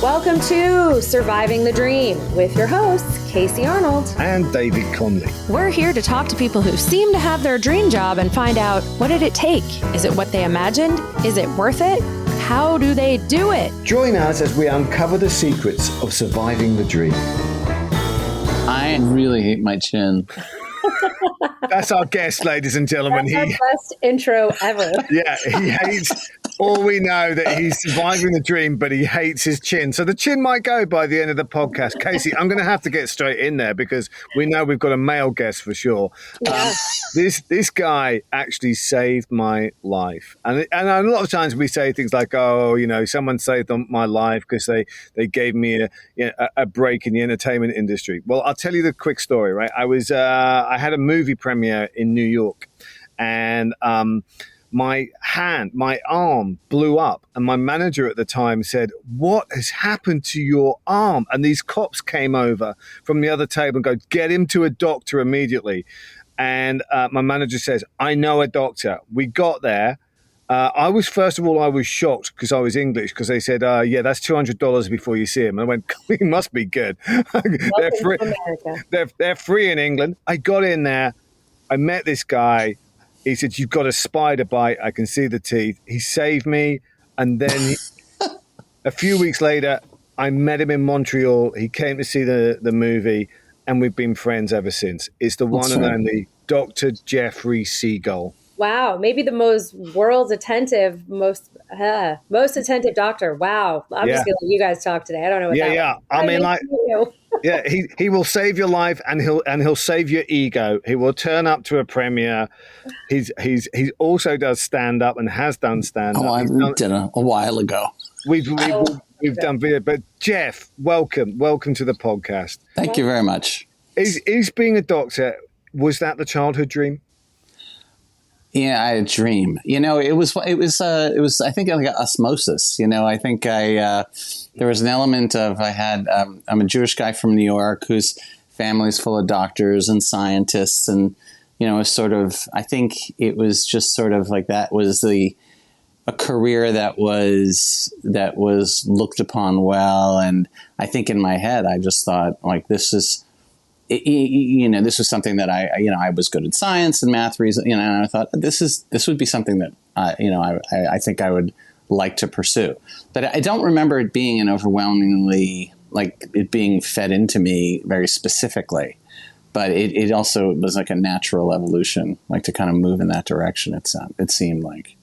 Welcome to Surviving the Dream with your hosts, Casey Arnold and David Conley. We're here to talk to people who seem to have their dream job and find out, what did it take? Is it what they imagined? Is it worth it? How do they do it? Join us as we uncover the secrets of surviving the dream. I really hate my chin. That's our guest, ladies and gentlemen. That's our best intro ever. Yeah, he hates. All we know that he's surviving the dream, but he hates his chin. So the chin might go by the end of the podcast. Casey, I'm going to have to get straight in there because we know we've got a male guest for sure. Yeah. This guy actually saved my life. And a lot of times we say things like, oh, you know, someone saved my life because they gave me a break in the entertainment industry. Well, I'll tell you the quick story, right? I had a movie premiere in New York, and my arm blew up, and my manager at the time said, "What has happened to your arm?" And these cops came over from the other table and go, "Get him to a doctor immediately." And my manager says, "I know a doctor." We got there. I was shocked because I was English, because they said, "Yeah, that's $200 before you see him." And I went, "He must be good." They're free in England. I got in there. I met this guy. He said, "You've got a spider bite. I can see the teeth." He saved me. And then a few weeks later, I met him in Montreal. He came to see the movie, and we've been friends ever since. It's the one and only Dr. Jeffrey Siegel. Wow, maybe the most world's attentive, most attentive doctor. Wow, I'm just gonna let you guys talk today. I don't know what that was. Yeah. I mean, like, yeah, he will save your life, and he'll save your ego. He will turn up to a premiere. He also does stand up and has done stand up. Oh, I did a while ago. We've done video, but Jeff, welcome to the podcast. Thank you very much. Is being a doctor, was that the childhood dream? Yeah, I had a dream. You know, it was I think like osmosis. You know, I think there was an element of I'm a Jewish guy from New York whose family's full of doctors and scientists, and you know, I think it was just sort of like that was a career that was looked upon well, and I think in my head I just thought, like, this is. This was something that I was good at science and math reason, and I thought this would be something that I think I would like to pursue. But I don't remember it being an overwhelmingly, like, it being fed into me very specifically. But it also was like a natural evolution, like to kind of move in that direction. It seemed like.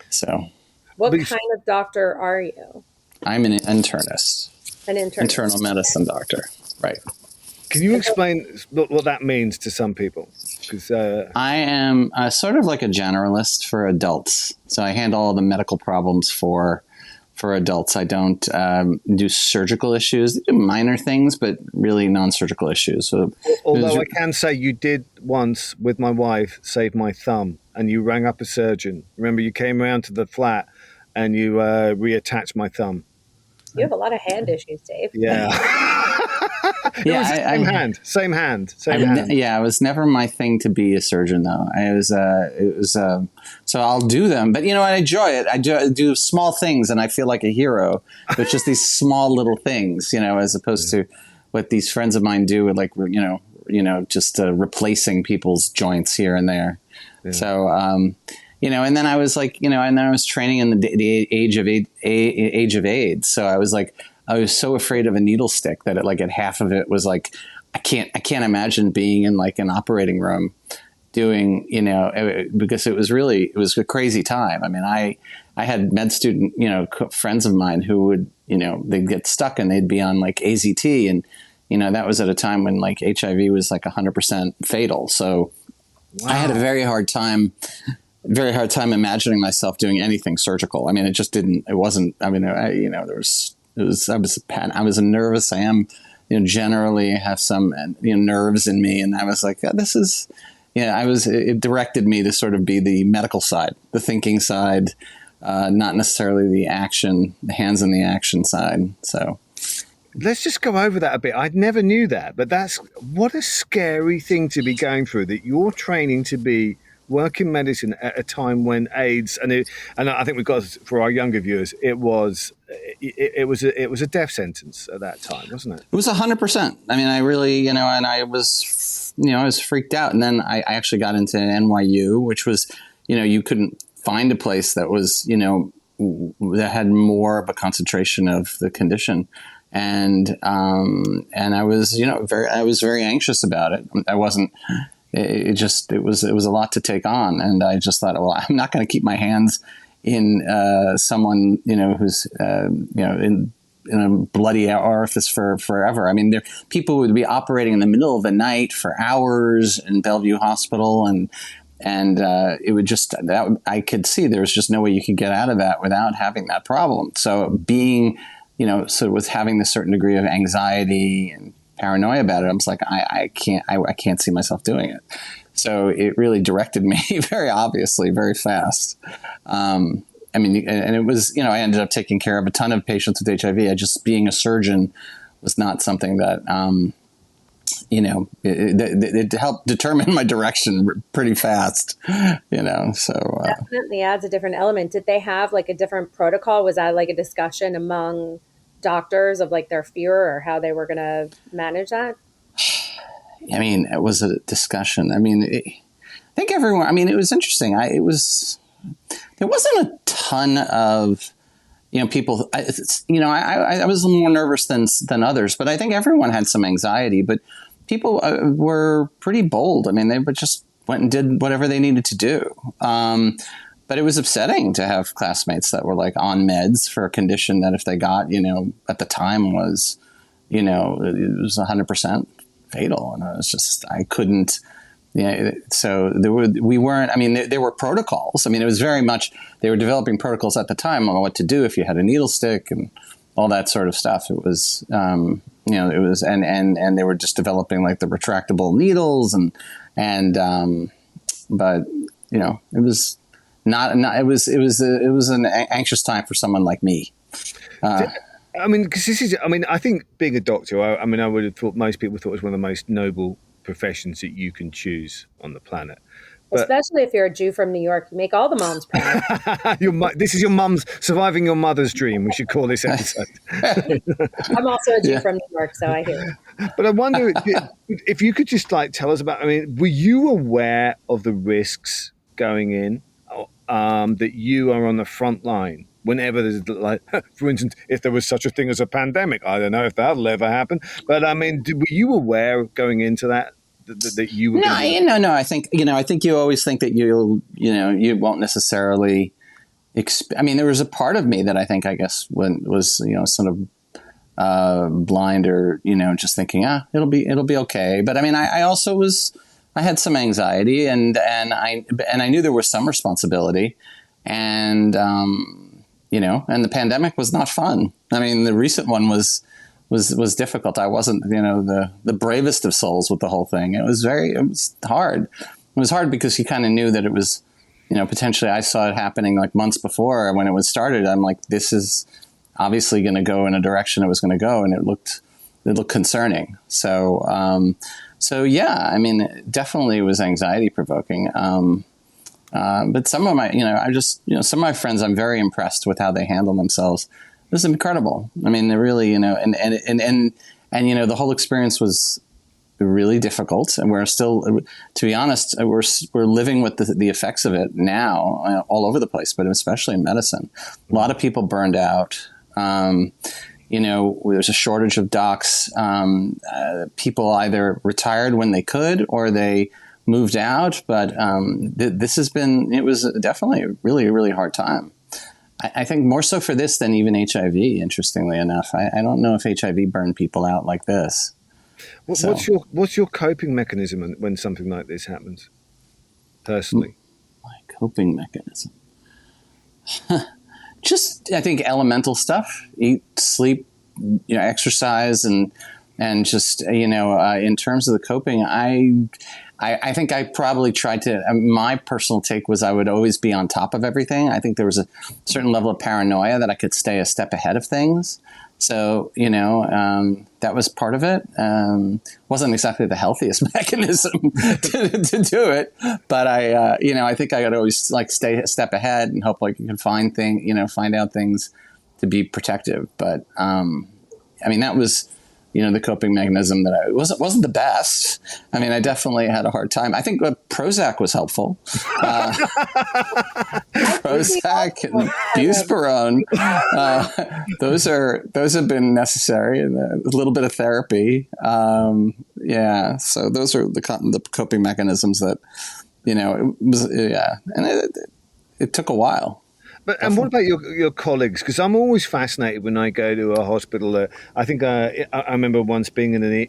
So. What kind of doctor are you? I'm an internist. An internist. Internal medicine doctor. Right. Can you explain what that means to some people? Because I am sort of like a generalist for adults. So I handle all the medical problems for adults. I don't do surgical issues, minor things, but really non-surgical issues. So, although I can say you did once with my wife save my thumb, and you rang up a surgeon. Remember, you came around to the flat and you reattached my thumb. You have a lot of hand issues, Dave. Yeah. Same hand. Yeah, it was never my thing to be a surgeon, though. So I'll do them, but you know, I enjoy it. I do small things, and I feel like a hero. But just these small little things, you know, as opposed to what these friends of mine do with, like, just replacing people's joints here and there. Yeah. So, and then I was like, and then I was training in the age of AIDS. So I was so afraid of a needle stick that at half of it was like, I can't imagine being in like an operating room doing, because it was a crazy time. I mean, I had med student, friends of mine who would, they'd get stuck and they'd be on like AZT, and, that was at a time when like HIV was like 100% fatal. So wow. I had a very hard time imagining myself doing anything surgical. I mean, I was nervous. I am, generally have some, nerves in me. And I was like, it directed me to sort of be the medical side, the thinking side, not necessarily the hands in the action side. So let's just go over that a bit. I never knew that, but what a scary thing to be going through, that you're training to be work in medicine at a time when AIDS and I think we've got, for our younger viewers, it was a death sentence at that time, wasn't it? It was 100%. I mean, I really, and I was freaked out. And then I actually got into NYU, which was, you couldn't find a place that was, that had more of a concentration of the condition. And I was, I was very anxious about it. I wasn't, it was a lot to take on. And I just thought, well, I'm not going to keep my hands in someone, who's, in a bloody orifice for forever. I mean, people would be operating in the middle of the night for hours in Bellevue Hospital, and it would just, I could see there was just no way you could get out of that without having that problem. So being, with having this certain degree of anxiety and paranoia about it, I was like, I can't see myself doing it. So it really directed me very obviously, very fast. I mean, and it was, I ended up taking care of a ton of patients with HIV. Just being a surgeon was not something that, it helped determine my direction pretty fast, so. Definitely adds a different element. Did they have like a different protocol? Was that like a discussion among doctors of like their fear or how they were going to manage that? I mean, it was a discussion. I mean, I think everyone, I mean, it was interesting. There wasn't a ton of, people, I was a little more nervous than others, but I think everyone had some anxiety, but people were pretty bold. I mean, they just went and did whatever they needed to do. But it was upsetting to have classmates that were like on meds for a condition that if they got, at the time was, it was 100% fatal. And I was just, I couldn't, so there were protocols. I mean, it was very much, they were developing protocols at the time on what to do if you had a needle stick and all that sort of stuff. It was, it was, and they were just developing like the retractable needles but it was not, it was an anxious time for someone like me. I mean, because I think being a doctor, I would have thought most people thought it was one of the most noble professions that you can choose on the planet. But, especially if you're a Jew from New York, you make all the moms proud. This is your mum's surviving your mother's dream. We should call this episode. I'm also a Jew from New York, so I hear it. But I wonder if you could just tell us about. I mean, were you aware of the risks going in? That you are on the front line whenever there's for instance, if there was such a thing as a pandemic. I don't know if that'll ever happen. But I mean, were you aware going into that you were? No. I think you always think that you won't necessarily. I mean, there was a part of me that I guess was sort of blind or just thinking it'll be okay. But I mean, I also I had some anxiety and I knew there was some responsibility, and and the pandemic was not fun. I mean, the recent one was difficult. I wasn't, the bravest of souls with the whole thing. It was hard. It was hard because you kind of knew that it was, potentially I saw it happening like months before when it was started. I'm like, this is obviously going to go in a direction it was going to go. And it looked concerning. So yeah, I mean, definitely it was anxiety provoking. But some of my, some of my friends, I'm very impressed with how they handle themselves. It was incredible. I mean, they really, and the whole experience was really difficult, and we're still, to be honest, we're living with the effects of it now all over the place, but especially in medicine. A lot of people burned out. There's a shortage of docs. People either retired when they could or they moved out. But it was definitely a really, really hard time. I think more so for this than even HIV, interestingly enough. I don't know if HIV burned people out like this. What's your coping mechanism when something like this happens, personally? My coping mechanism? Just, I think, elemental stuff: eat, sleep, exercise, and just in terms of the coping, I think I probably tried to. My personal take was I would always be on top of everything. I think there was a certain level of paranoia that I could stay a step ahead of things. So, that was part of it. Wasn't exactly the healthiest mechanism to do it, but I think I got to always like stay a step ahead and hope like you can find out things to be protective. But, that was, the coping mechanism that wasn't the best. I mean, I definitely had a hard time. I think Prozac was helpful. Prozac and buspirone. Those have been necessary, and a little bit of therapy. So those are the coping mechanisms that, it was, and it took a while. And what about your colleagues? Because I'm always fascinated when I go to a hospital. I think I remember once being in an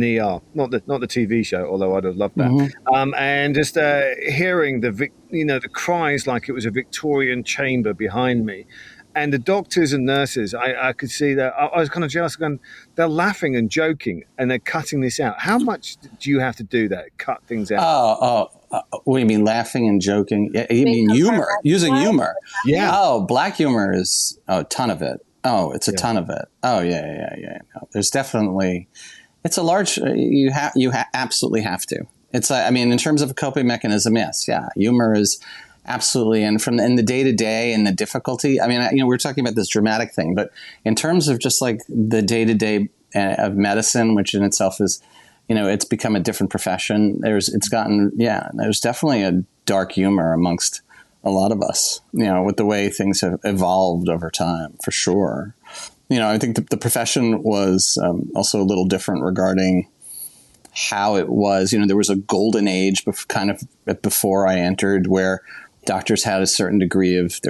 ER, not the TV show, although I'd have loved that. Mm-hmm. And just hearing the cries like it was a Victorian chamber behind me, and the doctors and nurses, I could see that. I was kind of jealous. They're laughing and joking, and they're cutting this out. How much do you have to do that? Cut things out? What do you mean, laughing and joking? You mean humor, using humor? Yeah. Oh, black humor is a ton of it. Oh, it's a ton of it. Oh, yeah. No, there's definitely, it's a large. You absolutely have to. It's in terms of a coping mechanism, yes, yeah. Humor is absolutely, and in the day to day and the difficulty. We're talking about this dramatic thing, but in terms of just like the day to day of medicine, which in itself is, it's become a different profession. There's definitely a dark humor amongst a lot of us, with the way things have evolved over time, for sure. I think the profession was also a little different regarding how it was. There was a golden age before I entered where doctors had a certain degree of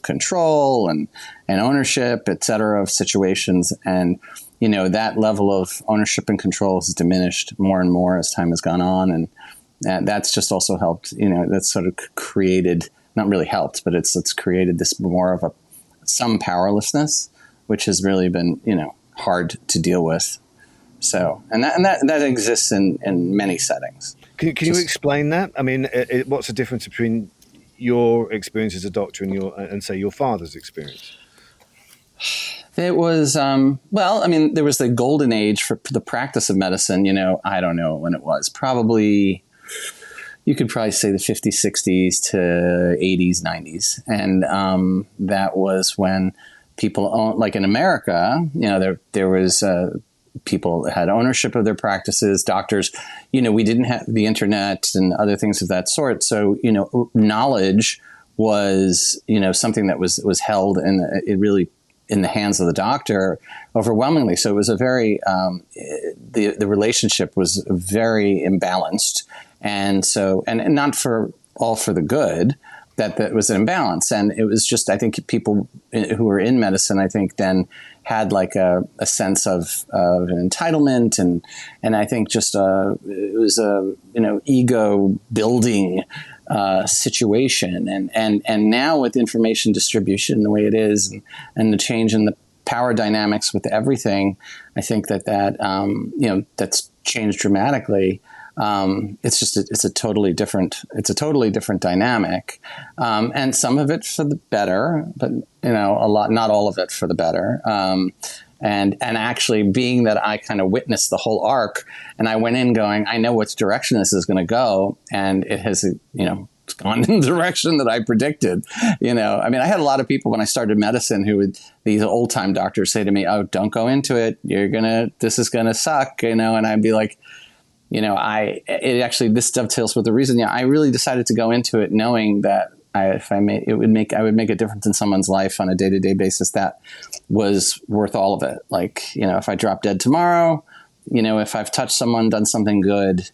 control and ownership, et cetera, of situations. And that level of ownership and control has diminished more and more as time has gone on. And that's just also helped, that's sort of created, not really helped, but it's created this more of some powerlessness, which has really been, hard to deal with. So, and that exists in many settings. Can you explain that? What's the difference between your experience as a doctor and say your father's experience? It was, there was the golden age for the practice of medicine. I don't know when it was. Probably, you could probably say the 50s, 60s to 80s, 90s. And that was when people owned, like in America, there was people had ownership of their practices. Doctors, we didn't have the internet and other things of that sort. So, knowledge was, something that was held in the hands of the doctor overwhelmingly. So it was a very, the relationship was very imbalanced. And so, and not for the good, that was an imbalance. And it was just, I think people who were in medicine, I think then had like a sense of an entitlement. And I think just, it was a, ego building situation. And now with information distribution the way it is and the change in the power dynamics with everything, I think that that's changed dramatically. It's a totally different dynamic. And some of it for the better, but not all of it for the better. And actually being that I kind of witnessed the whole arc and I went in going, I know which direction this is going to go. And it has, it's gone in the direction that I predicted. I had a lot of people when I started medicine these old time doctors say to me, oh, don't go into it. This is going to suck, and I'd be like, this dovetails with the reason, I really decided to go into it knowing that I would make a difference in someone's life on a day-to-day basis that was worth all of it. Like, if I drop dead tomorrow, if I've touched someone, done something good,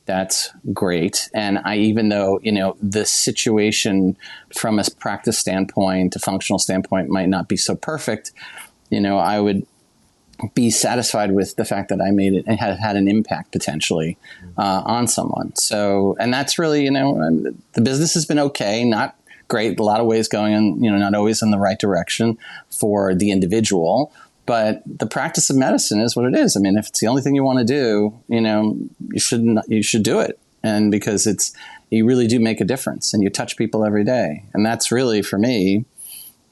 that's great. And even though, the situation from a practice standpoint, a functional standpoint might not be so perfect, I would be satisfied with the fact that I made it and had an impact potentially on someone. So, and that's really, the business has been okay, not great, a lot of ways going in, not always in the right direction for the individual, but the practice of medicine is what it is. If it's the only thing you want to do, you should do it. And because you really do make a difference and you touch people every day. And that's really, for me,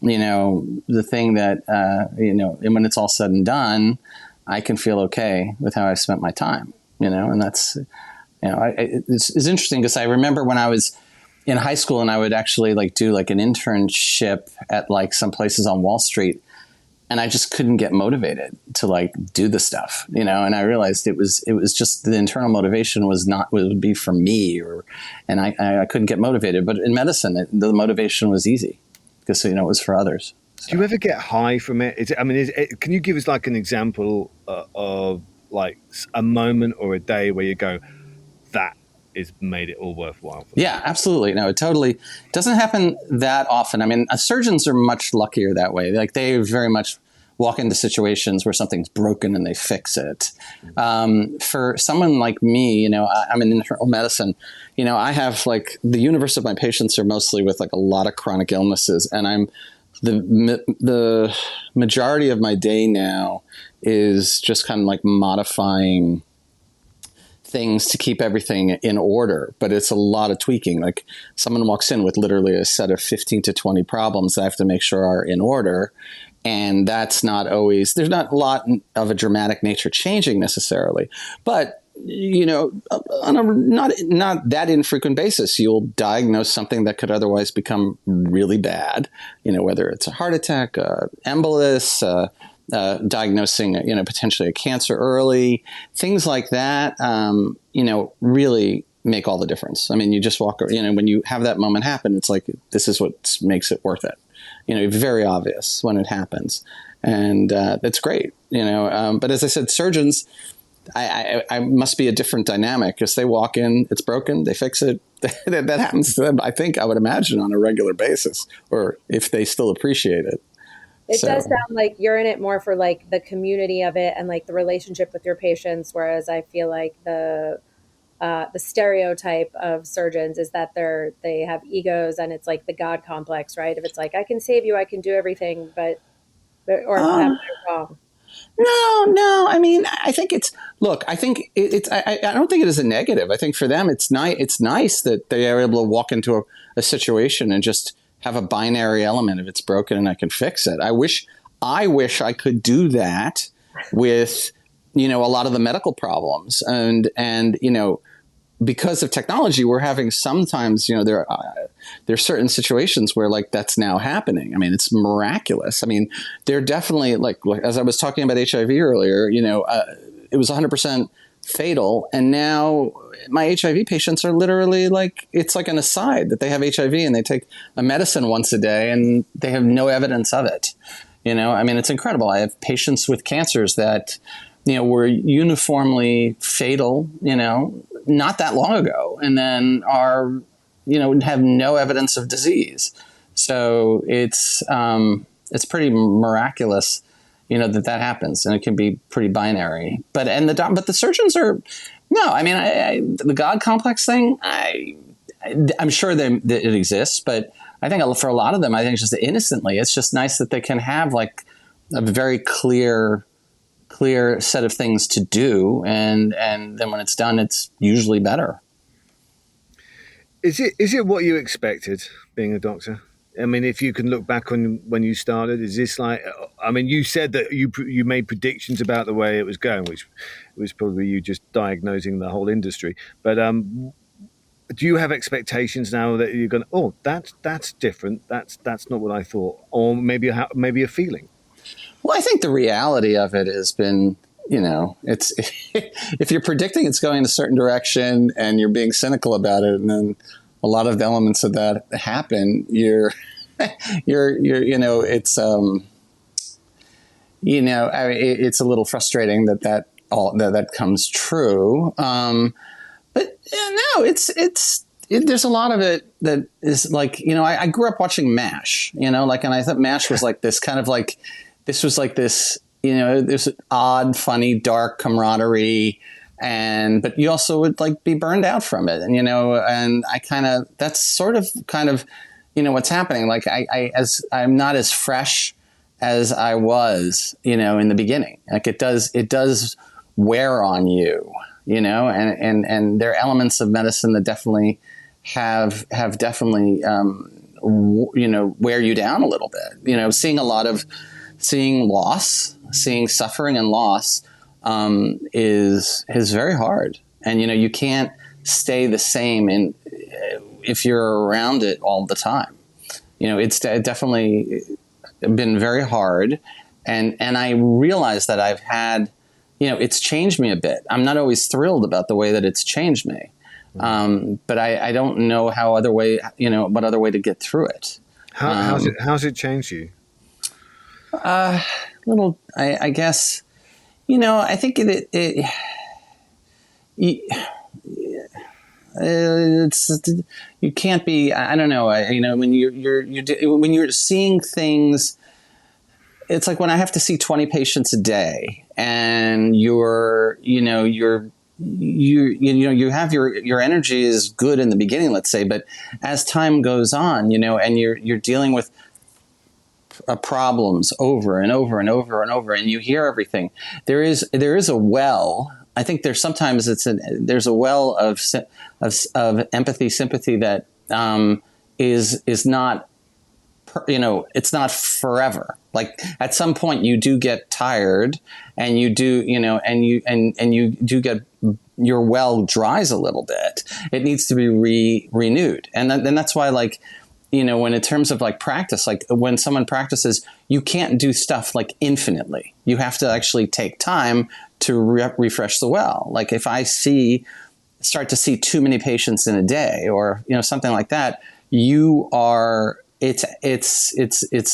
the thing that, and when it's all said and done, I can feel okay with how I spent my time, and that's, it's interesting because I remember when I was in high school and I would actually do an internship at some places on Wall Street, and I just couldn't get motivated to do the stuff, and I realized it was just the internal motivation would be for me, and I couldn't get motivated. But in medicine, the motivation was easy because, it was for others. So. Do you ever get high from it? Can you give us an example of a moment or a day where you go, that is made it all worthwhile? Yeah, absolutely. No, it totally doesn't happen that often. I mean, surgeons are much luckier that way. They very much walk into situations where something's broken and they fix it. For someone like me, I'm in internal medicine. I have the universe of my patients are mostly with a lot of chronic illnesses, and I'm the majority of my day now is just kind of modifying things to keep everything in order, but it's a lot of tweaking. Someone walks in with literally a set of 15 to 20 problems that I have to make sure are in order. And that's not always, there's not a lot of a dramatic nature changing necessarily, but on a not that infrequent basis, you'll diagnose something that could otherwise become really bad, whether it's a heart attack, embolus, diagnosing, potentially a cancer early, things like that, really make all the difference. I mean, you just walk, when you have that moment happen, it's this is what makes it worth it. Very obvious when it happens. And that's great, but as I said, surgeons, I must be a different dynamic because they walk in, it's broken, they fix it. That happens to them, I think, I would imagine, on a regular basis, or if they still appreciate it. It does sound like you're in it more for the community of it and the relationship with your patients, whereas I feel like the stereotype of surgeons is that they have egos and it's the God complex, right? If it's I can save you, I can do everything, but am I wrong? No. I mean, I think I don't think it is a negative. I think for them, it's nice that they are able to walk into a situation and just have a binary element. If it's broken and I can fix it. I wish I could do that with, a lot of the medical problems and because of technology, we're having sometimes, there's certain situations where that's now happening. I mean, it's miraculous. I mean, they're definitely as I was talking about HIV earlier, it was 100% fatal. And now my HIV patients are literally it's an aside that they have HIV and they take a medicine once a day and they have no evidence of it. I mean, it's incredible. I have patients with cancers that, were uniformly fatal, not that long ago, and then are, have no evidence of disease. So it's pretty miraculous, that happens, and it can be pretty binary. But the surgeons are, no, I mean, the God complex thing, I'm sure that it exists, but I think for a lot of them, I think just innocently, it's just nice that they can have a very clear set of things to do, and then when it's done, it's usually better. Is it what you expected being a doctor? I mean, if you can look back on when you started, is this you said that you made predictions about the way it was going, which was probably you just diagnosing the whole industry. But do you have expectations now that you're going, oh, that's different, that's not what I thought, or maybe a feeling? Well, I think the reality of it has been, it's if you're predicting it's going a certain direction and you're being cynical about it, and then a lot of the elements of that happen, it's it's a little frustrating that comes true. But no, there's a lot of it that is I grew up watching MASH, and I thought MASH was this kind of this was this, there's odd, funny, dark camaraderie, but you also would be burned out from it, and and that's sort of what's happening. I'm not as fresh as I was, in the beginning. It does wear on you, and there are elements of medicine that definitely have definitely wear you down a little bit. Seeing loss, seeing suffering and loss is very hard. And, you can't stay the same if you're around it all the time. It's definitely been very hard. And I realize that I've had, it's changed me a bit. I'm not always thrilled about the way that it's changed me. But I don't know what other way to get through it. How's it changed you? I guess, I think it's you can't be. I don't know. When you're seeing things, it's like when I have to see 20 patients a day, and you have your energy is good in the beginning, let's say, but as time goes on, and you're dealing with problems over and over and over and over, and you hear everything. There is a well. I think there's sometimes there's a well of empathy, sympathy that is not, it's not forever. Like at some point you do get tired, and you do, and you do get, your well dries a little bit. It needs to be renewed, and that's why, like, when in terms of like practice, like when someone practices, you can't do stuff like infinitely. You have to actually take time to refresh the well. Like if I start to see too many patients in a day, or something like that, it's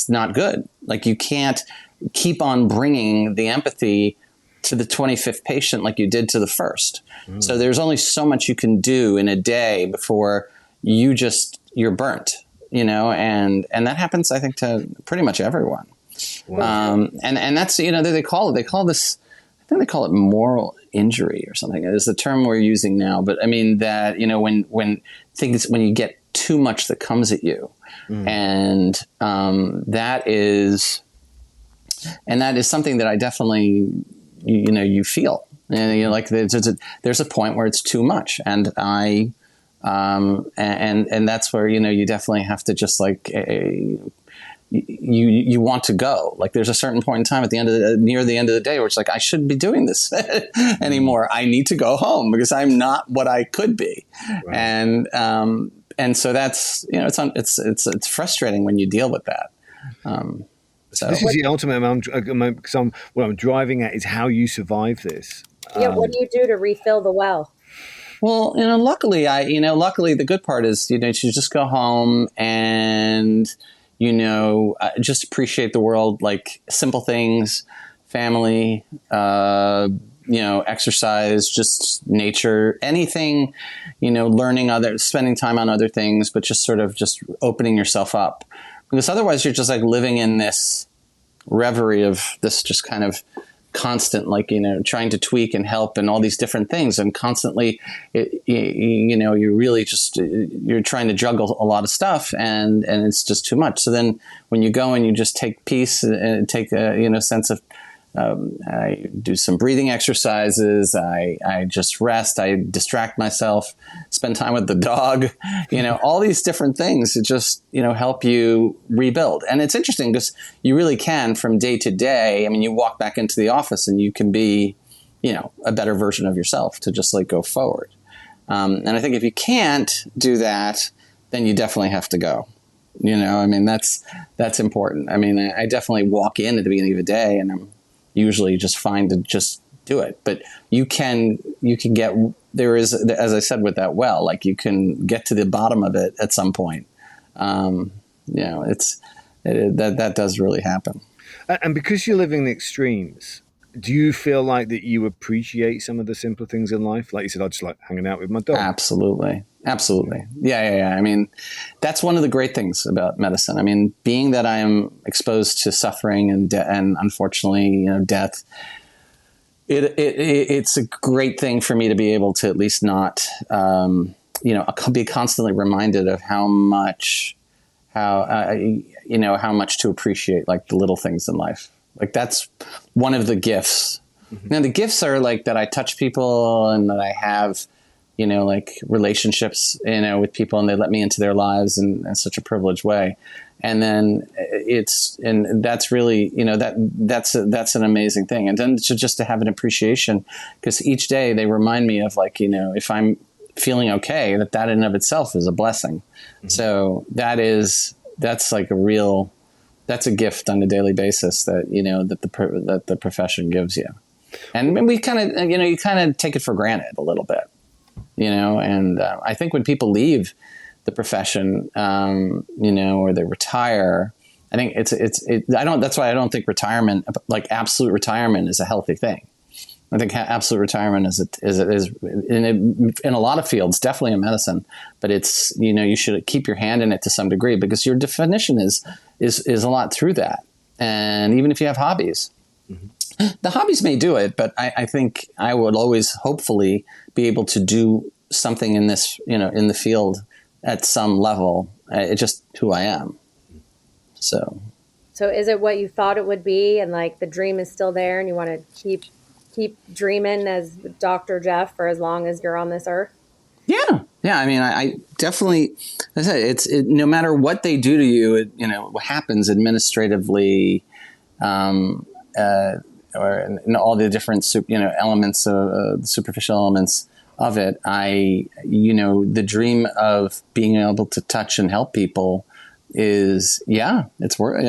not good. Like you can't keep on bringing the empathy to the 25th patient like you did to the first. So there's only so much you can do in a day before you're burnt, and that happens, I think, to pretty much everyone. Wow. And that's, they call this, I think they call it moral injury or something. It is the term we're using now. But I mean that, when you get too much that comes at you, and that is something that I definitely, you feel, and like there's a point where it's too much, and and that's where, you definitely have to just like, you want to go. Like there's a certain point in time near the end of the day where it's like, I shouldn't be doing this anymore. I need to go home because I'm not what I could be. Right. And so that's, it's frustrating when you deal with that. So this is the ultimate. What I'm driving at is how you survive this. Yeah. What do you do to refill the well? Well, luckily the good part is, you just go home and, just appreciate the world, like simple things, family, exercise, just nature, anything, learning spending time on other things, but just sort of just opening yourself up, because otherwise you're just like living in this reverie of this just kind of constant, like, trying to tweak and help and all these different things. And constantly, you're really just, you're trying to juggle a lot of stuff, and it's just too much. So then when you go and you just take peace and take a, sense of, I do some breathing exercises. I just rest. I distract myself, spend time with the dog, all these different things to just, help you rebuild. And it's interesting because you really can, from day to day. I mean, you walk back into the office and you can be, a better version of yourself to just like go forward. And I think if you can't do that, then you definitely have to go. I mean, that's important. I mean, I definitely walk in at the beginning of the day and I'm usually just fine to just do it. But you can get, there is, as I said, with that well, like you can get to the bottom of it at some point. That does really happen. And because you're living the extremes, do you feel like that you appreciate some of the simpler things in life? Like you said, I just like hanging out with my dog. Absolutely. Yeah. I mean, that's one of the great things about medicine. I mean, being that I am exposed to suffering and unfortunately, death, it's a great thing for me to be able to at least not, be constantly reminded of how much to appreciate, like the little things in life. Like that's one of the gifts. Mm-hmm. Now the gifts are like that I touch people and that I have, like relationships, with people, and they let me into their lives in such a privileged way. And then that's really, that's an amazing thing. And then just to have an appreciation, because each day they remind me of like, if I'm feeling okay, that in and of itself is a blessing. Mm-hmm. So that's like that's a gift on a daily basis that, that the profession gives you. And we kind of, you kind of take it for granted a little bit, and I think when people leave the profession, or they retire, I think that's why I don't think retirement, like absolute retirement, is a healthy thing. I think absolute retirement is in a lot of fields, definitely in medicine, but it's, you should keep your hand in it to some degree, because your definition is a lot through that. And even if you have hobbies, mm-hmm. the hobbies may do it, but I think I would always hopefully be able to do something in this, in the field at some level. It's just who I am. So is it what you thought it would be, and like the dream is still there, and you want to keep dreaming as Dr. Jeff for as long as you're on this earth? Yeah. I mean, I definitely, I said, no matter what they do to you, what happens administratively, or in all the different, elements of the superficial elements of it. The dream of being able to touch and help people is, it's worth,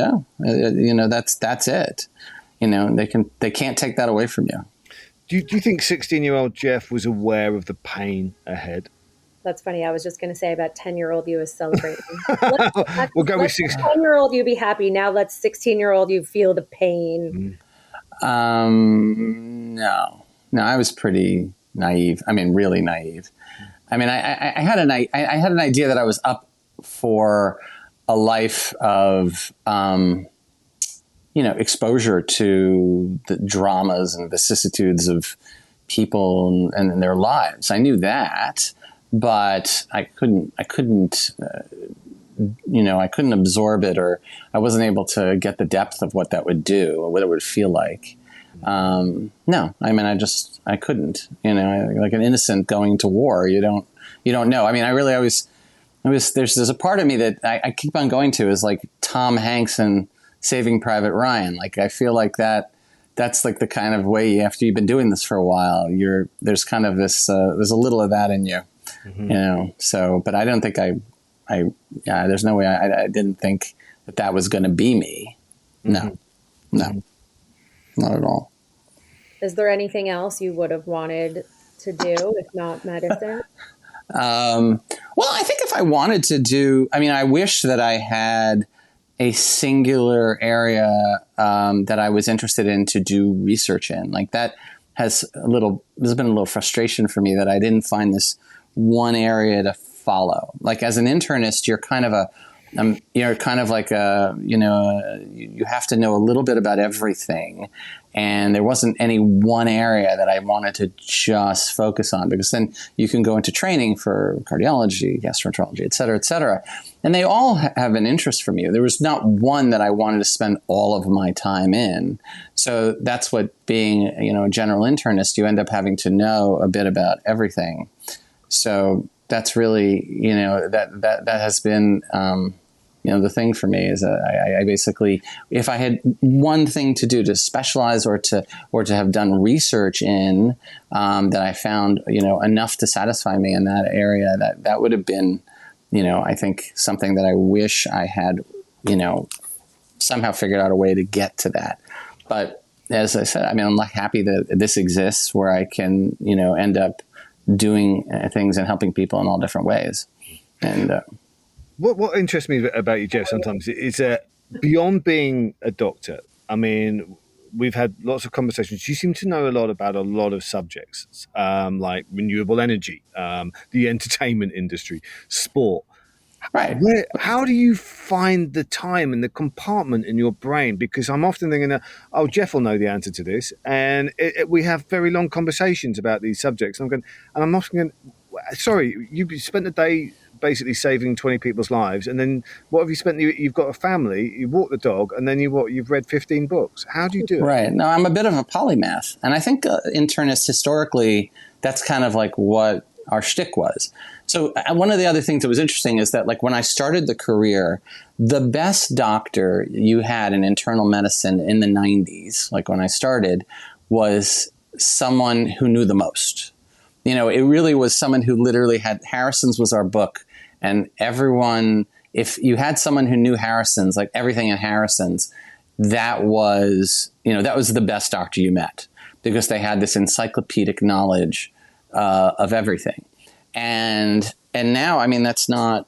that's it. They can't take that away from you. Do you think 16-year-old Jeff was aware of the pain ahead? That's funny. I was just going to say about 10-year-old you is celebrating. We'll go with 16. 10-year-old you be happy. Now let's 16-year-old you feel the pain. No, I was pretty naive. I mean, really naive. I mean, I had an idea that I was up for a life of, exposure to the dramas and vicissitudes of people and their lives. I knew that, but I couldn't absorb it, or I wasn't able to get the depth of what that would do or what it would feel like. No, I mean, I couldn't, like an innocent going to war. You don't know. I mean, there's a part of me that I keep on going to, is like Tom Hanks and Saving Private Ryan. Like, I feel like that's like the kind of way, after you've been doing this for a while, there's kind of this, there's a little of that in you, mm-hmm. So, but I don't think there's no way I didn't think that was going to be me. No, mm-hmm. No, not at all. Is there anything else you would have wanted to do, if not medicine? Well, I think if I wanted to do, I wish that I had a singular area that I was interested in to do research in. Like, that there's been a little frustration for me that I didn't find this one area to follow. Like, as an internist, you're kind of you have to know a little bit about everything. And there wasn't any one area that I wanted to just focus on, because then you can go into training for cardiology, gastroenterology, et cetera, and they all have an interest from you. There was not one that I wanted to spend all of my time in. So that's what being, a general internist, you end up having to know a bit about everything. So that's really, that has been, the thing for me is I basically, if I had one thing to do to specialize or to have done research in, that I found, enough to satisfy me in that area, that would have been, I think something that I wish I had, somehow figured out a way to get to that. But as I said, I'm happy that this exists where I can, end up doing things and helping people in all different ways. And, What interests me about you, Jeff, sometimes is that beyond being a doctor, we've had lots of conversations. You seem to know a lot about a lot of subjects, like renewable energy, the entertainment industry, sport. Right. How do you find the time and the compartment in your brain? Because I'm often thinking, Jeff will know the answer to this. And we have very long conversations about these subjects. And I'm often going, sorry, you spent the day basically saving 20 people's lives, and then what have you spent? You've got a family, you walk the dog, and then you've read 15 books. How do you do it? Right. No, I'm a bit of a polymath, and I think internists historically, that's kind of like what our shtick was. So one of the other things that was interesting is that, like, when I started the career, the best doctor you had in internal medicine in the 90s, like when I started, was someone who knew the most. You know, it really was someone who literally had, Harrison's was our book, and everyone, if you had someone who knew Harrison's, like everything in Harrison's, that was, you know, that was the best doctor you met, because they had this encyclopedic knowledge of everything. And now, I mean, it's not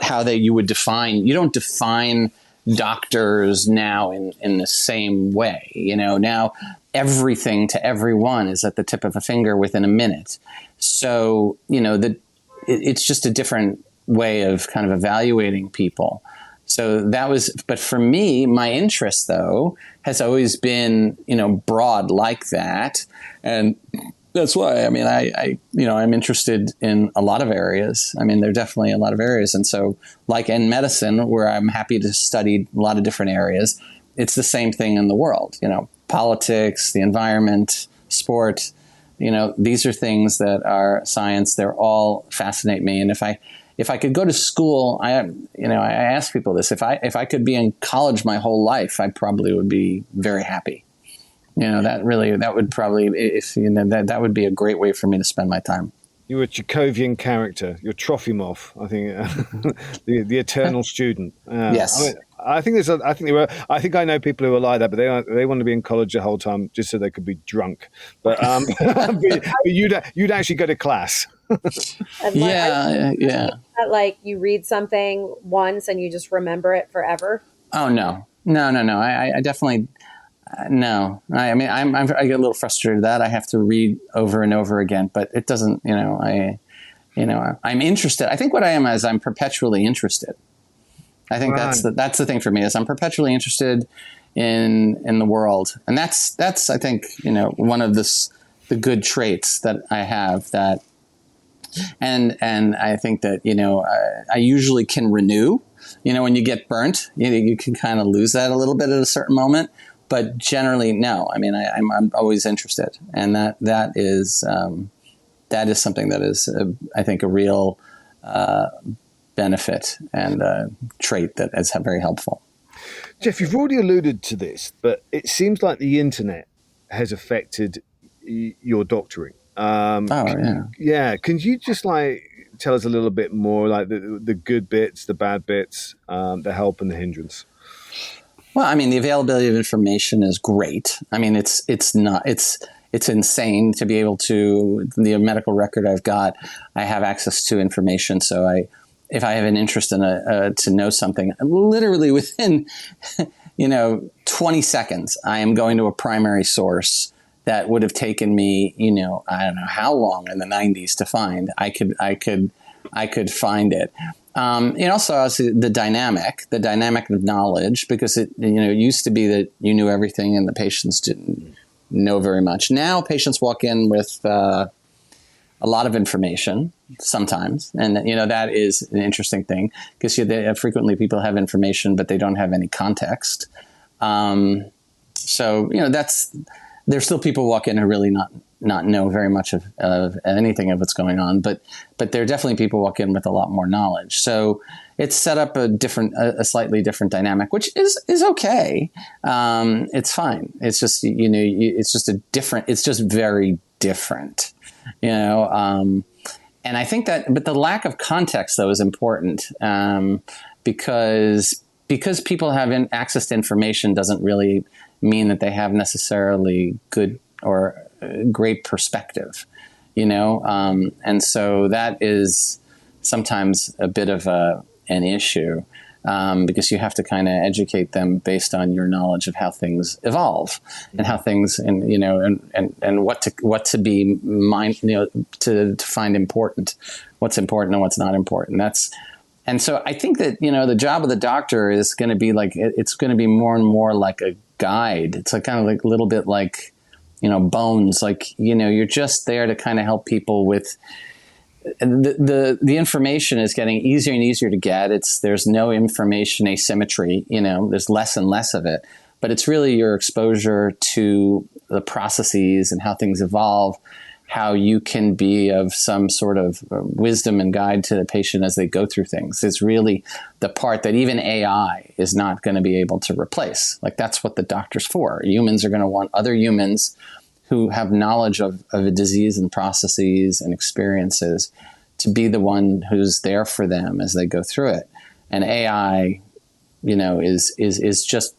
how you would define, you don't define doctors now in the same way. You know, now everything to everyone is at the tip of a finger within a minute. So, you know, it's just a different way of kind of evaluating people. So that was, but for me, my interest though has always been, you know, broad like that. And that's why, I mean, I you know, I'm interested in a lot of areas. I mean, there are definitely a lot of areas. And so, like in medicine, where I'm happy to study a lot of different areas, it's the same thing in the world, you know, politics, the environment, sport, you know, these are things that are science. They're all fascinate me. And if I could go to school, I ask people this, if I could be in college my whole life, I probably would be very happy. You know, that would probably, if you know, that would be a great way for me to spend my time. You're a Chekhovian character. You're Trofimov, I think, the eternal student. Yes. I mean, I think I know people who are like that, but they want to be in college the whole time just so they could be drunk. But but you'd actually go to class. And Yeah. that, like, you read something once and you just remember it forever. Oh no. I definitely no. I mean, I get a little frustrated with that. I have to read over and over again, but it doesn't. You know, I'm interested. I think what I am is I'm perpetually interested. I think that's the thing for me, is I'm perpetually interested in the world, and that's I think, you know, one of the good traits that I have, that, and I think that, you know, I usually can renew. You know, when you get burnt, you can kind of lose that a little bit at a certain moment. But generally, no. I mean, I'm always interested, and that is something that is, I think, a real benefit and trait that is very helpful. Jeff, you've already alluded to this, but it seems like the internet has affected your doctoring. Yeah. Can you just tell us a little bit more, like the good bits, the bad bits, the help and the hindrance? Well, I mean, the availability of information is great. I mean, it's insane to be able to, the medical record I've got, I have access to information. So if I have an interest in to know something, literally within, 20 seconds, I am going to a primary source that would have taken me, I don't know how long in the 90s to find. I could find it. Also, obviously, the dynamic of knowledge, because it used to be that you knew everything and the patients didn't know very much. Now patients walk in with a lot of information sometimes, and that is an interesting thing, because frequently people have information but they don't have any context. There's still people walk in who really not know very much of anything of what's going on, but there are definitely people walk in with a lot more knowledge. So it's set up a slightly different dynamic, which is okay. It's fine. It's just, it's just very different, and I think but the lack of context though is important, because people have access to information doesn't really mean that they have necessarily good or great perspective, and so that is sometimes a bit of an issue, because you have to kind of educate them based on your knowledge of how things evolve and how things, and what to be to find important, what's important and what's not important. And so I think that, the job of the doctor is going to be it's going to be more and more like a guide. It's kind of like a little bit like, bones, you're just there to kind of help people with the information is getting easier and easier to get. There's no information asymmetry, there's less and less of it, but it's really your exposure to the processes and how things evolve how you can be of some sort of wisdom and guide to the patient as they go through things. It's really the part that even AI is not going to be able to replace. Like, that's what the doctor's for. Humans are going to want other humans who have knowledge of a disease and processes and experiences to be the one who's there for them as they go through it. And AI, is just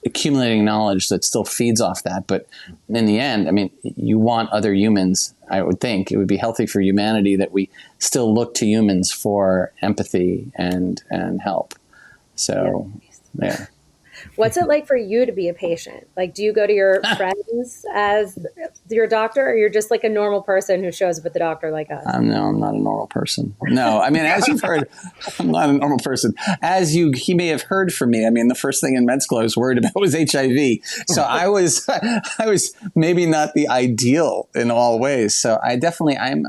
accumulating knowledge that still feeds off that. But in the end, I mean, you want other humans. I would think it would be healthy for humanity that we still look to humans for empathy and help. So, yeah. What's it like for you to be a patient? Like, do you go to your friends as your doctor, or you're just like a normal person who shows up at the doctor like us? No, I'm not a normal person. No, I mean, as you've heard, I'm not a normal person. He may have heard from me. I mean, the first thing in med school I was worried about was HIV. So I was maybe not the ideal in all ways. So I definitely, I'm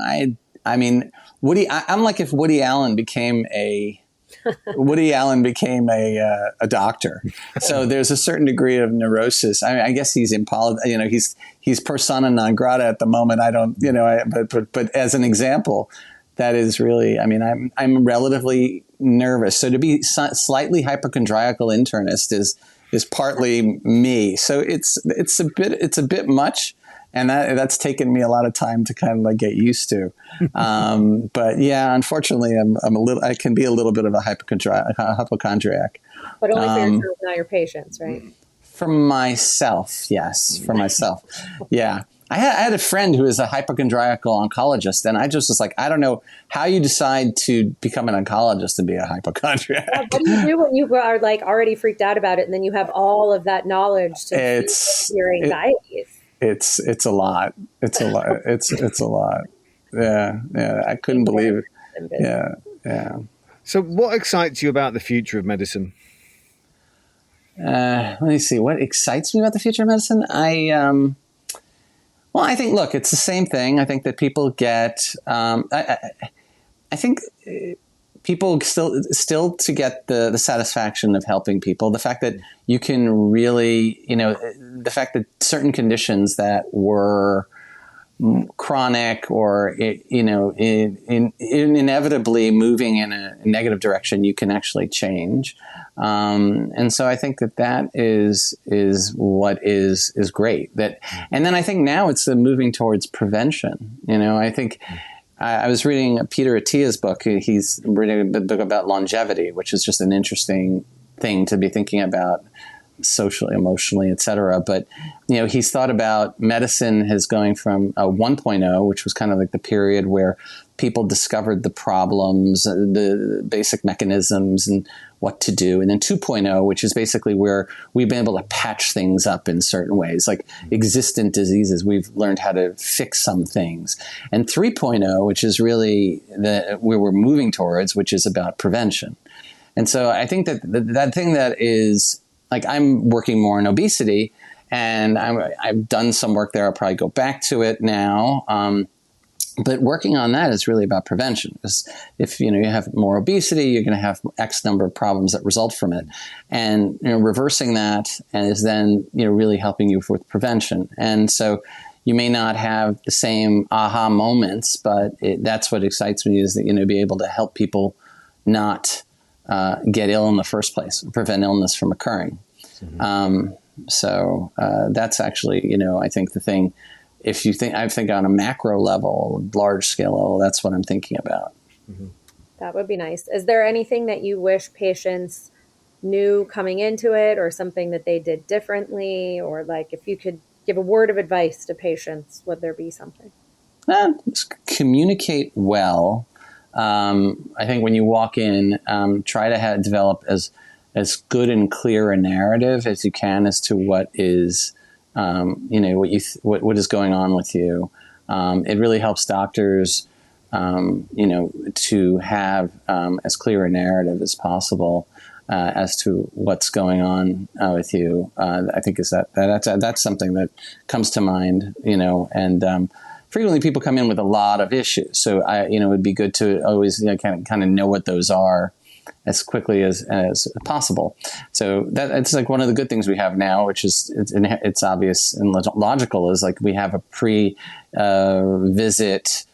like if Woody Allen became a doctor. So there's a certain degree of neurosis. I mean, I guess he's he's persona non grata at the moment. I don't, but as an example, that is really, I mean, I'm relatively nervous. So to be slightly hypochondriacal internist is partly me. So it's a bit much. And that's taken me a lot of time to kind of like get used to. But yeah, unfortunately, I can be a little bit of a hypochondriac. But only for yourself, not your patients, right? For myself, yes. For myself. Yeah. I had a friend who is a hypochondriacal oncologist, and I just was like, I don't know how you decide to become an oncologist and be a hypochondriac. Yeah, what do you do when you are like already freaked out about it, and then you have all of that knowledge to your anxieties? It's a lot. It's a lot. It's a lot. Yeah. I couldn't believe it. Yeah. So, what excites you about the future of medicine? Let me see. What excites me about the future of medicine? I think, look, it's the same thing. I think that people get. I think people still to get the satisfaction of helping people. The fact that you can really, the fact that certain conditions that were chronic or, inevitably moving in a negative direction, you can actually change. And so I think that is what is great. And then I think now it's the moving towards prevention. I think I was reading Peter Attia's book. He's reading a book about longevity, which is just an interesting thing to be thinking about socially, emotionally, et cetera. But, he's thought about medicine as going from a 1.0, which was kind of like the period where people discovered the problems, the basic mechanisms and what to do. And then 2.0, which is basically where we've been able to patch things up in certain ways, like existent diseases. We've learned how to fix some things. And 3.0, which is really where we're moving towards, which is about prevention. And so I think that thing that is, like, I'm working more in obesity, and I've done some work there. I'll probably go back to it now. But working on that is really about prevention. Because if you have more obesity, you're going to have X number of problems that result from it, and reversing that is then really helping you with prevention. And so you may not have the same aha moments, but that's what excites me, is that be able to help people not get ill in the first place, prevent illness from occurring. Mm-hmm. So that's actually I think the thing. If you think, I think on a macro level, large scale level, that's what I'm thinking about. Mm-hmm. That would be nice. Is there anything that you wish patients knew coming into it, or something that they did differently? Or like, if you could give a word of advice to patients, would there be something? Communicate well. I think when you walk in, try to develop as good and clear a narrative as you can as to what is what is going on with you. It really helps doctors, to have as clear a narrative as possible as to what's going on with you. I think that's something that comes to mind. And frequently people come in with a lot of issues, so it would be good to always kind of know what those are. as quickly as possible. So that's like one of the good things we have now, which is it's obvious and logical, is like we have a visit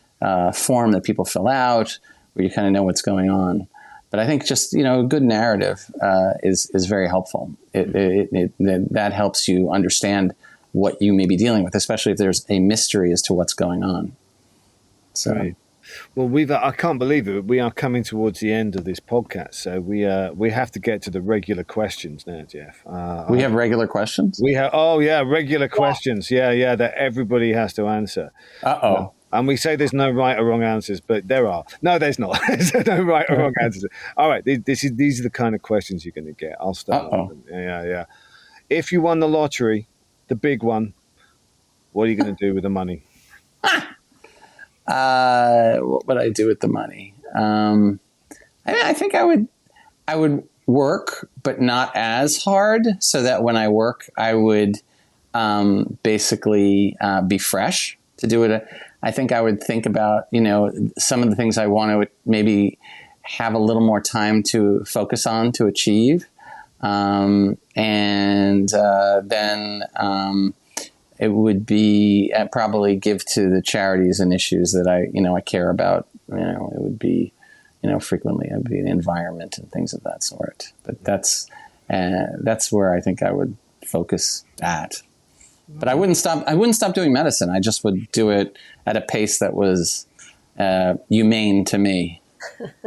form that people fill out where you kind of know what's going on. But I think just, a good narrative is very helpful. That helps you understand what you may be dealing with, especially if there's a mystery as to what's going on. So. Right. Well, I can't believe it. We are coming towards the end of this podcast, so we have to get to the regular questions now, Jeff. We have regular questions? We have, regular questions. Yeah, that everybody has to answer. Uh-oh. And we say there's no right or wrong answers, but there are. No, there's not. There's no right or wrong answers. All right, these are the kind of questions you're going to get. I'll start with them. Yeah. If you won the lottery, the big one, what are you going to do with the money? What would I do with the money? I think I would work, but not as hard, so that when I work, I would basically be fresh to do it. I think I would think about, some of the things I want to maybe have a little more time to focus on to achieve. And then it would be probably give to the charities and issues that I care about. It would be, frequently it'd be the environment and things of that sort. But that's where I think I would focus at. But I wouldn't stop doing medicine. I just would do it at a pace that was humane to me.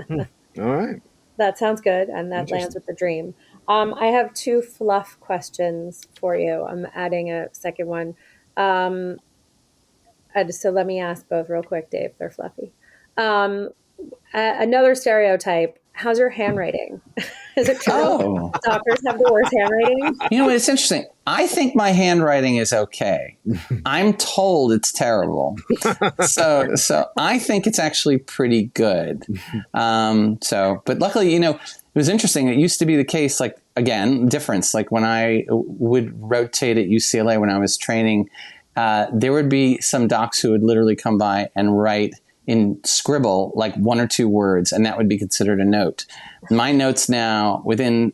All right. That sounds good, and that lands with the dream. I have 2 fluff questions for you. I'm adding a second one. So let me ask both real quick, Dave. They're fluffy. Another stereotype. How's your handwriting? Is it true? Oh. Doctors have the worst handwriting? It's interesting. I think my handwriting is okay. I'm told it's terrible. So I think it's actually pretty good. But luckily, it was interesting. It used to be the case, like, again, difference. Like when I would rotate at UCLA when I was training, there would be some docs who would literally come by and write in scribble like 1 or 2 words, and that would be considered a note. My notes now, within,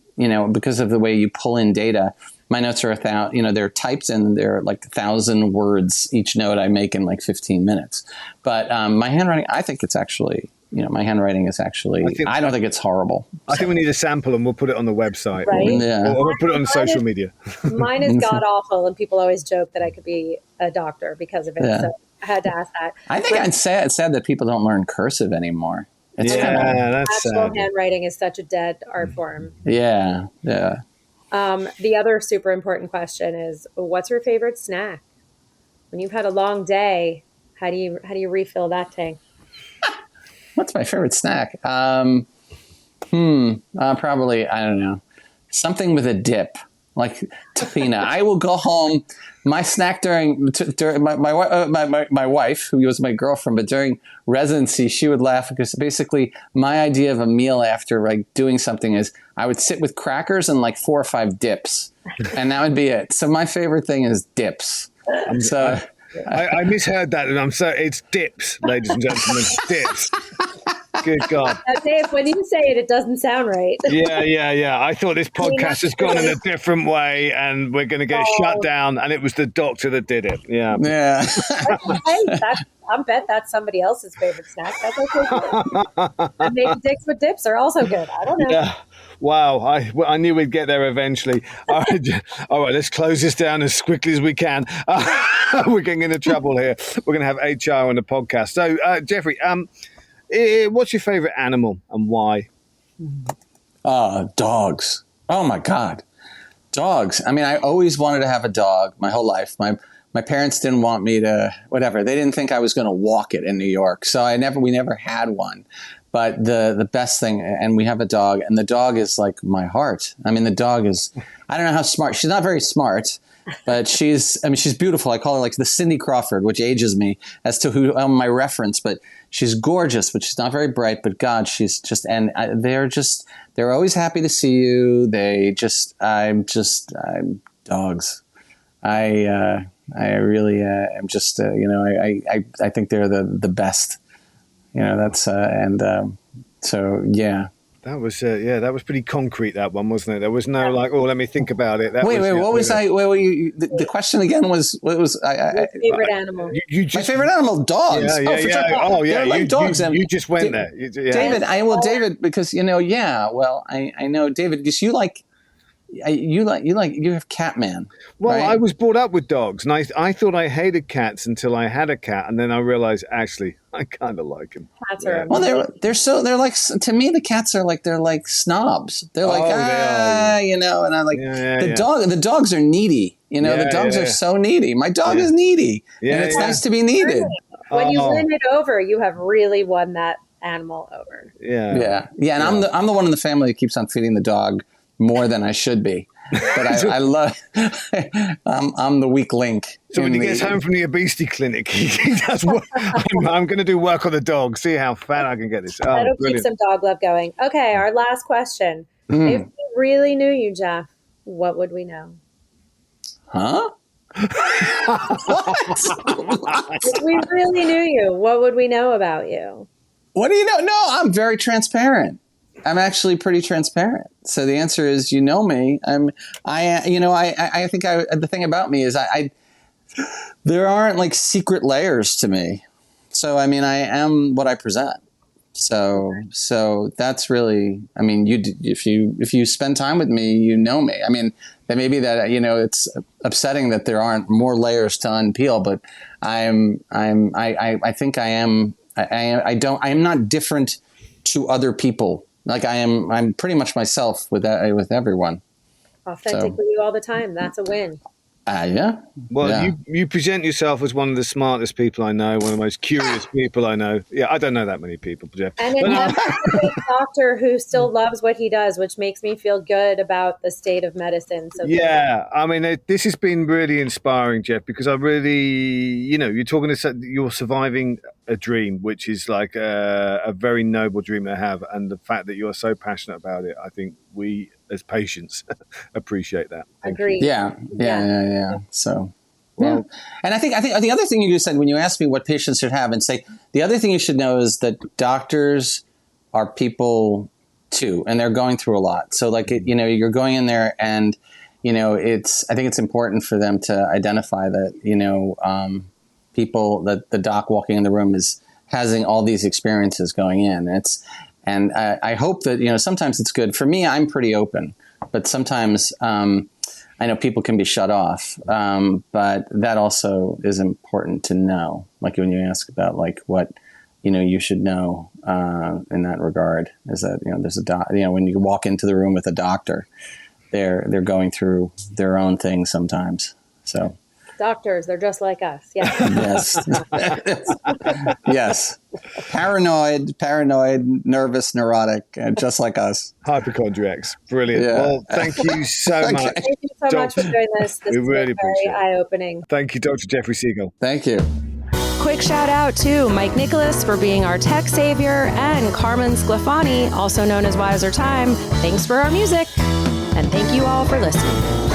because of the way you pull in data, my notes are they're typed and they're like 1,000 words each note I make in like 15 minutes. But my handwriting, I think it's actually, my handwriting is actually, I don't think it's horrible. I think we need a sample and we'll put it on the website. Right? Yeah. Or we'll put it on social media. Mine is god awful, and people always joke that I could be a doctor because of it. Yeah. So I had to ask that. I think it's sad that people don't learn cursive anymore. It's that's actual sad. handwriting is such a dead art form. Yeah. The other super important question is, what's your favorite snack? When you've had a long day, how do you refill that tank? What's my favorite snack? Probably, I don't know, something with a dip, like Tafina. I will go home. My snack during my wife, who was my girlfriend, but during residency, she would laugh because basically my idea of a meal after like doing something is I would sit with crackers and like 4 or 5 dips, and that would be it. So my favorite thing is dips. I misheard that, and it's dips, ladies and gentlemen, dips. Good God. Dave, when you say it, it doesn't sound right. Yeah. I thought this podcast has gone in a different way, and we're going to get shut down, and it was the doctor that did it. Yeah. I bet that's somebody else's favorite snack. That's okay. And maybe dicks with dips are also good. I don't know. Yeah. Wow, I knew we'd get there eventually. All right, let's close this down as quickly as we can. We're getting into trouble here. We're going to have HR on the podcast. So, Jeffrey, what's your favorite animal and why? Dogs. Oh my God, dogs. I mean, I always wanted to have a dog my whole life. My parents didn't want me to, whatever. They didn't think I was going to walk it in New York, so we never had one. But the best thing, and we have a dog, and the dog is like my heart. I mean, the dog is, I don't know how smart. She's not very smart, but she's beautiful. I call her like the Cindy Crawford, which ages me as to who my reference, but she's gorgeous, but she's not very bright. But God, she's just, and they're always happy to see you. I'm dogs. I really am just, I think they're the best. So yeah. That was that was pretty concrete, that one, wasn't it? There was no like, oh, let me think about it. Wait, what was I? Wait, the question again was what was Your favorite animal? My favorite animal, dogs. Yeah, for sure. Oh, yeah. They're like dogs. You just went there. David, David, because I know David, because you have Catman. Well, right? I was brought up with dogs, and I thought I hated cats until I had a cat, and then I realized actually I kind of like them. Cats are well, they're like, to me the cats are like, they're like snobs. They're like and I like the dogs are needy. The dogs are so needy. My dog is needy, and it's nice to be needed. When you win it over, you have really won that animal over. Yeah. And I'm the one in the family that keeps on feeding the dog more than I should be. But I love. I'm the weak link. So when he gets home from the obesity clinic, he does work. I'm going to do work on the dog. See how fat I can get this. That'll keep some dog love going. Okay, our last question. If we really knew you, Jeff, what would we know? Huh? What? If we really knew you, what would we know about you? What do you know? No, I'm very transparent. I'm actually pretty transparent. So the answer is, you know me. I think the thing about me is there aren't like secret layers to me. So, I mean, I am what I present. So that's really, I mean, if you spend time with me, you know me. I mean, that maybe that, it's upsetting that there aren't more layers to unpeel, but I think I am not different to other people. Like I'm pretty much myself with everyone. Authentically you all the time. That's a win. Yeah. Well, you present yourself as one of the smartest people I know, one of the most curious people I know. Yeah, I don't know that many people, Jeff. And a doctor who still loves what he does, which makes me feel good about the state of medicine. So I mean, this has been really inspiring, Jeff, because I really, you're talking to, you're surviving a dream, which is like a very noble dream to have, and the fact that you're so passionate about it, I think we as patients appreciate that. Agreed. Yeah. So, well, and I think the other thing you just said when you asked me what patients should have, and say the other thing you should know is that doctors are people too, and they're going through a lot. So, like you're going in there, and I think it's important for them to identify that people that the doc walking in the room is having all these experiences going in. And I hope that, sometimes it's good. For me, I'm pretty open, but sometimes I know people can be shut off. But that also is important to know. Like when you ask about like what, you should know in that regard is that, there's when you walk into the room with a doctor, they're going through their own things sometimes. So. Doctors, they're just like us. Yeah. Yes. Paranoid, nervous, neurotic, just like us. Hypochondriacs. Brilliant. Yeah. Well, thank you so much. Thank you so much for doing this. This is really very eye-opening. Thank you, Dr. Jeffrey Siegel. Thank you. Quick shout out to Mike Nicholas for being our tech savior, and Carmen Sclafani, also known as Wiser Time. Thanks for our music. And thank you all for listening.